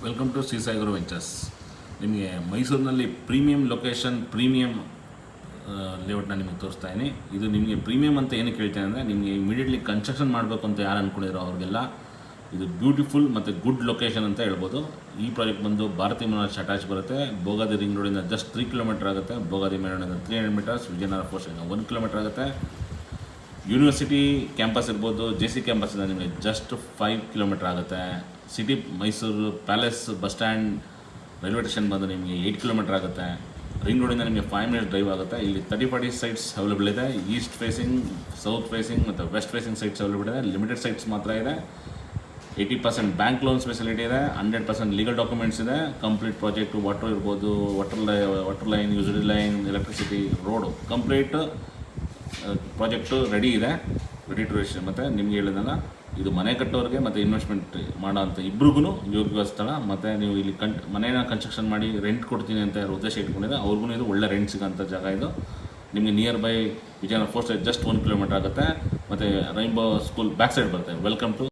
Welcome to Shri Sai Guru ventures. ನಿಮಗೆ ಮೈಸೂರಿನಲ್ಲಿ premium location, premium ಲೇಔಟ್ನ ನಿಮಗೆ ತೋರಿಸ್ತಾ ಇದ್ದೀನಿ. ಇದು ನಿಮಗೆ ಪ್ರೀಮಿಯಂ ಅಂತ ಏನಕ್ಕೆ ಹೇಳ್ತೇನೆ ಅಂದರೆ, ನಿಮಗೆ ಇಮಿಡಿಯೇಟ್ಲಿ ಕನ್ಸ್ಟ್ರಕ್ಷನ್ ಮಾಡಬೇಕು ಅಂತ ಯಾರು ಅಂದ್ಕೊಂಡಿರೋ ಅವ್ರಿಗೆಲ್ಲ ಇದು ಬ್ಯೂಟಿಫುಲ್ ಮತ್ತು ಗುಡ್ ಲೊಕೇಶನ್ ಅಂತ ಹೇಳ್ಬೋದು. ಈ ಪ್ರಾಜೆಕ್ಟ್ ಬಂದು ಭಾರತಿ ಮನೋಜ್ ಅಟ್ಯಾಚ್ ಬರುತ್ತೆ. ಬೋಗಾದಿ ರಿಂಗ್ ರೋಡಿಂದ ಜಸ್ಟ್ 3 ಕಿಲೋಮೀಟರ್ ಆಗುತ್ತೆ. ಬೋಗಾದಿ ಮೇನ್ ರೋಡಿಂದ 300 ಮೀಟರ್ಸ್, ವಿಜಯನಗರ ಫೋರ್ಸ್ಟಿಂದ 1 ಕಿಲೋಮೀಟರ್ ಆಗುತ್ತೆ. ಯೂನಿವರ್ಸಿಟಿ ಕ್ಯಾಂಪಸ್ ಇರ್ಬೋದು, JC ಕ್ಯಾಂಪಸ್ಸಿಂದ ನಿಮಗೆ ಜಸ್ಟ್ 5 ಕಿಲೋಮೀಟರ್ ಆಗುತ್ತೆ. City Mysuru palace bus stand railway station ಬಂದು ನಿಮಗೆ 8 ಕಿಲೋಮೀಟರ್ ಆಗುತ್ತೆ. ರಿಂಗ್ ರೋಡಿಂದ ನಿಮಗೆ 5 ಮಿನಿಟ್ಸ್ ಡ್ರೈವ್ ಆಗುತ್ತೆ. ಇಲ್ಲಿ 30-40 ಸೈಟ್ಸ್ ಅವೈಲೇಬಲ್ ಇದೆ. ಈಸ್ಟ್ ಫೇಸಿಂಗ್, ಸೌತ್ ಫೇಸಿಂಗ್ ಮತ್ತು ವೆಸ್ಟ್ ಫೇಸಿಂಗ್ ಸೈಟ್ಸ್ ಅವೈಲೇಬಲ್ ಇದೆ. ಲಿಮಿಟೆಡ್ ಸೈಟ್ಸ್ ಮಾತ್ರ ಇದೆ. 80% ಬ್ಯಾಂಕ್ ಲೋನ್ಸ್ ಫೆಸಿಲಿಟಿ ಇದೆ. 100% ಲೀಗಲ್ ಡಾಕ್ಯುಮೆಂಟ್ಸ್ ಇದೆ. ಕಂಪ್ಲೀಟ್ ಪ್ರಾಜೆಕ್ಟು ವಾಟರ್ ಇರ್ಬೋದು, water line, utility line, electricity, road, complete project ready ಇದೆ, ರೆಡಿ ಟು ರಿಜಿಸ್ಟ್ರೇಷನ್. ಮತ್ತು ನಿಮ್ಗೆ ಹೇಳಿದಾಗ ಇದು ಮನೆ ಕಟ್ಟೋರಿಗೆ ಮತ್ತು ಇನ್ವೆಸ್ಟ್ಮೆಂಟ್ ಮಾಡೋ ಅಂಥ ಇಬ್ರಿಗೂ ಯೋಗ್ಯ ಸ್ಥಳ. ಮತ್ತು ನೀವು ಇಲ್ಲಿ ಮನೇನ ಕನ್ಸ್ಟ್ರಕ್ಷನ್ ಮಾಡಿ ರೆಂಟ್ ಕೊಡ್ತೀನಿ ಅಂತ ಯಾರು ಉದ್ದೇಶ ಇಟ್ಕೊಂಡಿದ್ರೆ ಅವ್ರಿಗೂ ಇದು ಒಳ್ಳೆ ರೆಂಟ್ ಸಿಗೋಂಥ ಜಾಗ. ಇದು ನಿಮಗೆ nearby Vijayanagara fort just 1 kilometre ಆಗುತ್ತೆ. ಮತ್ತು ರೈನ್ಬೋ ಸ್ಕೂಲ್ ಬ್ಯಾಕ್ ಸೈಡ್ ಬರುತ್ತೆ. Welcome to